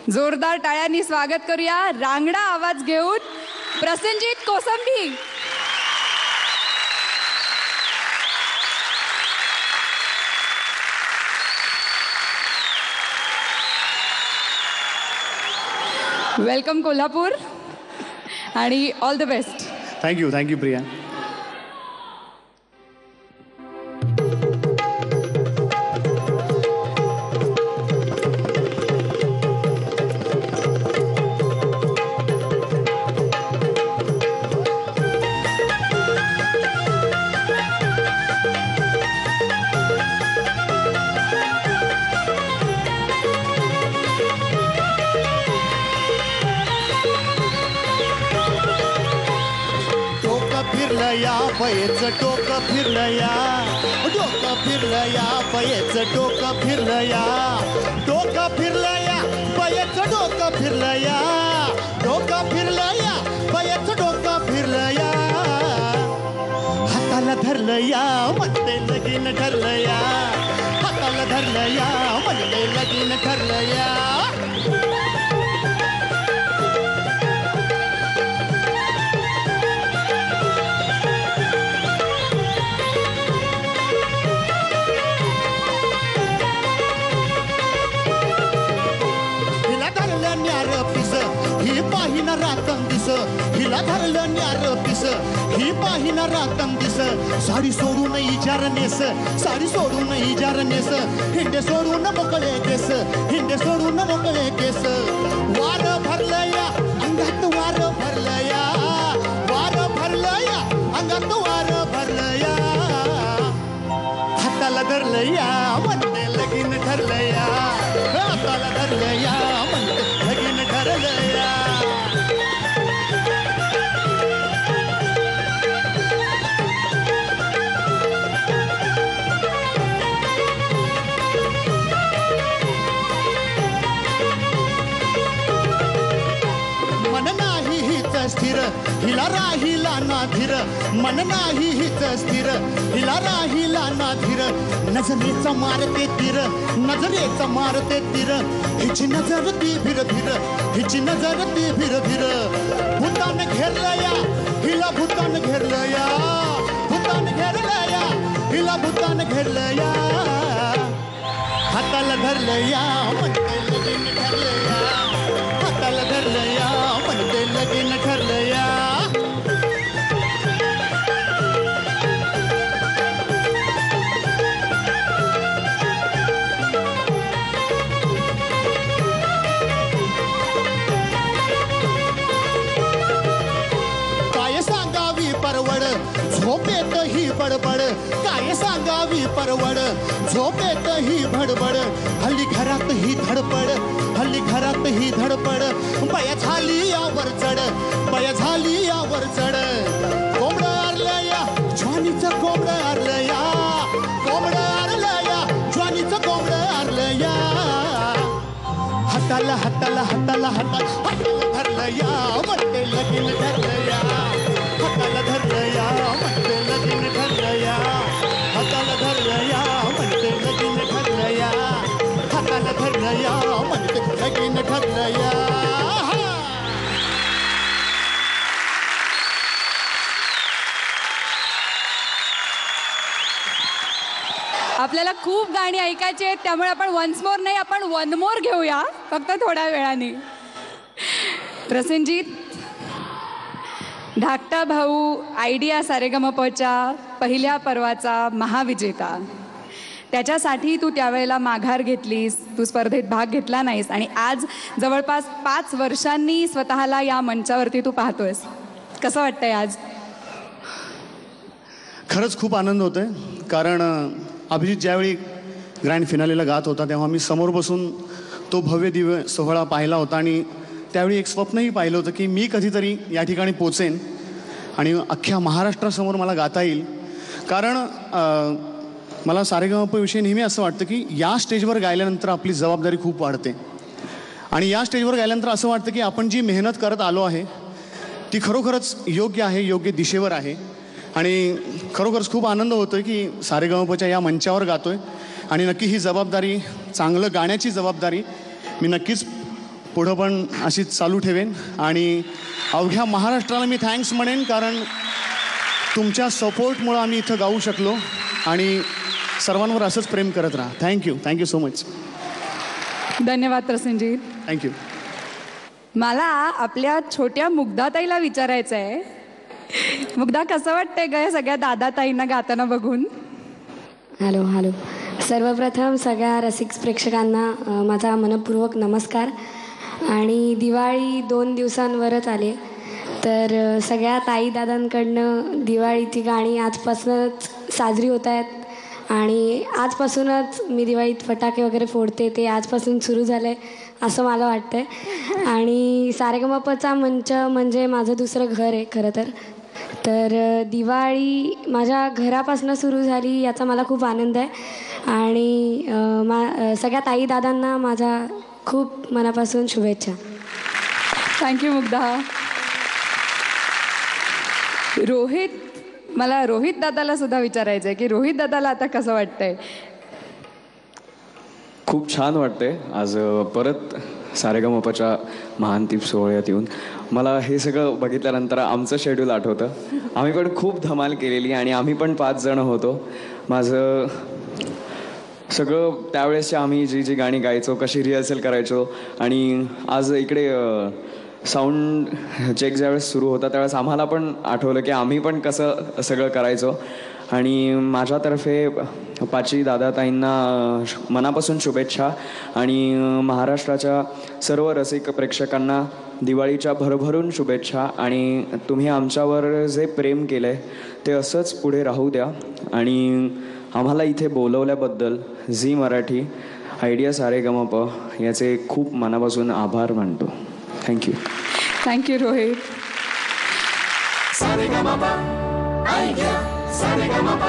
जोरदार टाळ्यांनी स्वागत करूया रांगडा आवाज घेऊन प्रसेनजीत कोसंबी. वेलकम कोल्हापूर आणि all the best. Thank you Priya. पयेचं डोकं फिरलं या, डोकं फिरलं या, पयेचं डोकं फिरलं या, डोकं फिरलं या, पयेचं डोकं फिरलं या, डोकं फिरलं या, पयेचं डोकं फिरलं या. हाताला धरलं या म्हणते लगीन ठरलं या, हाताला धरलं या म्हणते लगीन ठरलं या. ही पाहिना रातन दिस, हिला धरलं न्यार पिस, ही पाहिना रातन दिस. साडी सोडून इजारनेस, साडी सोडून इजारनेस, हिंडे सोडून मोकळे केस, हिंडे सोडून मोकळे केस. वार भरलं या अंगात, वार भरलं या, वार भरलं या अंगात, वार भरलं या. हाताला धरलं या म्हणते लगीन ठरलं या, हाताला धरलं या म्हणते लगीन ठरलं या. स्थिर हिला राहिला ना धीर, मन नाही हिच स्थिर हिला राहिला ना धीर. नजरेचा मारते तीर, नजरेचा मारते तीर, हिची नजर ती भिर भिर, हिची नजर ती भिर भिर. भूतान घेरलं या हिला, भूतान घेरलं या, भूतान घेरलं या हिला, भूतान घेरलं या. हाताला धरलं या म्हणते लगीन ठरलं या, हाताला धरलं या म्हणते लगीन ठरलं या. काय सांगावी परवड, झोपेत ही बडबड, काय सांगावी परवड, झोपेत ही बडबड. हल्ली घरात ही धडपड, हल्ली घरात ही धडपड. बया झाली यावर चढ, बया झाली यावर चढ. कोंबडं आरलं या ज्वानीचं, कोंबडं आरलं या, कोंबडं आरलं या ज्वानीचं, कोंबडं आरलं या. हाताला हाताला हाताला हाताला हाताला धरलं या म्हणते लगीन ठरलं या, हाताला धरलं या म्हणते लगीन ठरलं या, हाताला धरलं या म्हणते लगीन ठरलं या, हाताला धरलं या म्हणते लगीन ठरलं या. आपल्याला खूप गाणी ऐकायची आहेत, त्यामुळे आपण वन्स मोर नाही, आपण वन मोर घेऊया फक्त थोड्या वेळाने. प्रसेनजीत, धाकटा भाऊ आयडिया सारेगमपच्या पहिल्या पर्वाचा महाविजेता, त्याच्यासाठी तू त्यावेळेला माघार घेतलीस, तू स्पर्धेत भाग घेतला नाहीस आणि आज जवळपास 5 वर्षांनी स्वतःला या मंचावरती तू पाहतोयस. कसं वाटतंय आज? खरंच खूप आनंद होतोय, कारण अभिजित ज्यावेळी ग्रँड फिनालेला गात होता तेव्हा मी समोर बसून तो भव्य दिव्य सोहळा पाहिला होता आणि त्यावेळी एक स्वप्नही पाहिलं होतं की मी कधीतरी या ठिकाणी पोचेन आणि अख्ख्या महाराष्ट्रासमोर मला गाता येईल. कारण मला सारेगमपविषयी नेहमी असं वाटतं की या स्टेजवर गायल्यानंतर आपली जबाबदारी खूप वाढते आणि या स्टेजवर गायल्यानंतर असं वाटतं की आपण जी मेहनत करत आलो आहे ती खरोखरच योग्य आहे, योग्य दिशेवर आहे. आणि खरोखरच खूप आनंद होतो आहे की सारेगमपच्या या मंचावर गातो आहे आणि नक्की ही जबाबदारी, चांगलं गाण्याची जबाबदारी मी नक्कीच पुढं पण अशीच चालू ठेवेन. आणि अवघ्या महाराष्ट्राला मी थँक्स म्हणेन, कारण तुमच्या सपोर्टमुळं आम्ही इथं गाऊ शकलो. आणि सर्वांवर असंच प्रेम करत राहा. Thank you so much. धन्यवाद प्रसेनजी. थँक्यू. मला आपल्या छोट्या मुग्धाताईला विचारायचं आहे, मुग्धा कसं वाटतंय ग या सगळ्या दादाताईंना गाताना बघून? हॅलो. सर्वप्रथम सगळ्या रसिक प्रेक्षकांना माझा मनपूर्वक नमस्कार. आणि दिवाळी 2 दिवसांवरच आले, तर सगळ्या ताई दादांकडनं दिवाळीची गाणी आजपासूनच साजरी होत आहेत. आणि आजपासूनच मी दिवाळीत फटाके वगैरे फोडते, ते आजपासून सुरू झालं आहे असं मला वाटतं आहे. आणि सारेगमपचा मंच म्हणजे माझं दुसरं घर आहे खरं तर दिवाळी माझ्या घरापासून सुरू झाली याचा मला खूप आनंद आहे. आणि सगळ्या ताई दादांना माझा खूप मनापासून शुभेच्छा. थँक्यू मुग्धा. मला रोहित दादाला सुद्धा विचारायचं आहे की रोहित दादाला आता कसं वाटतंय? खूप छान वाटतंय आज परत सारेगमपच्या महानतीप सोहळ्यात येऊन. मला हे सगळं बघितल्यानंतर आमचं शेड्यूल आठवतं. आम्ही पण खूप धमाल केलेली आणि आम्ही पण 5 जण होतो. माझं सगळं त्यावेळेसचे आम्ही जी गाणी गायचो, कशी रिहर्सल करायचो. आणि आज इकडे साऊंड चेक ज्यावेळेस सुरू होता त्यावेळेस आम्हाला पण आठवलं की आम्ही पण कसं सगळं करायचो. आणि माझ्यातर्फे पाची दादाताईंना मनापासून शुभेच्छा. आणि महाराष्ट्राच्या सर्व रसिक प्रेक्षकांना दिवाळीच्या भरभरून शुभेच्छा. आणि तुम्ही आमच्यावर जे प्रेम केलं आहे ते असंच पुढे राहू द्या. आणि आम्हाला इथे बोलवल्याबद्दल झी मराठी, आयडिया सारेगमप याचे खूप मनापासून आभार मानतो. थँक्यू रोहित. सारेगमप, आयडिया सारेगमप.